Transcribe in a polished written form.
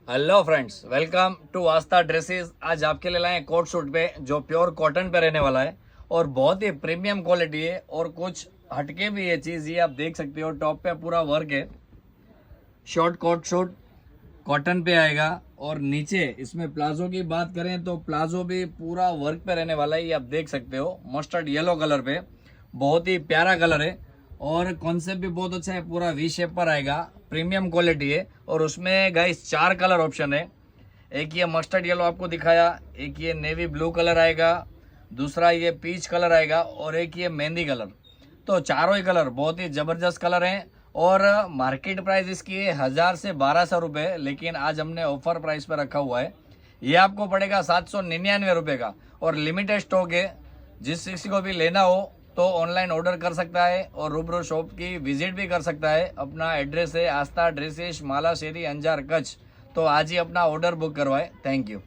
Hello friends, welcome to Aastha dresses. आज आपके लिए लाए हैं कोट सूट पे जो प्योर कॉटन पे रहने वाला है और बहुत ही प्रीमियम क्वालिटी है और कुछ हटके भी है चीज़। ये आप देख सकते हो, टॉप पे पूरा वर्क है। शॉर्ट कोट सूट कॉटन पे आएगा और नीचे इसमें प्लाजो की बात करें तो प्लाजो भी पूरा वर्क पे रहने वाला है। ये आप देख सकते हो, मस्टर्ड येलो कलर पे, बहुत ही प्यारा कलर है और कॉन्सेप्ट भी बहुत अच्छा है। पूरा वी शेप पर आएगा, प्रीमियम क्वालिटी है और उसमें गाइस 4 कलर ऑप्शन है। एक ये मस्टर्ड येलो आपको दिखाया, एक ये नेवी ब्लू कलर आएगा, दूसरा ये पीच कलर आएगा और एक ये मेहंदी कलर। तो चारों ही कलर बहुत ही जबरदस्त कलर हैं और मार्केट प्राइस इसकी है 1000 से 1200 रुपये, लेकिन आज हमने ऑफर प्राइस पर रखा हुआ है। ये आपको पड़ेगा 799 रुपये का और लिमिटेड स्टॉक है। जिस किसी को भी लेना हो तो ऑनलाइन ऑर्डर कर सकता है और रूबरू शॉप की विजिट भी कर सकता है। अपना एड्रेस है आस्था ड्रेसेस, माला शेरी, अंजार, कच्छ। तो आज ही अपना ऑर्डर बुक करवाए। Thank you.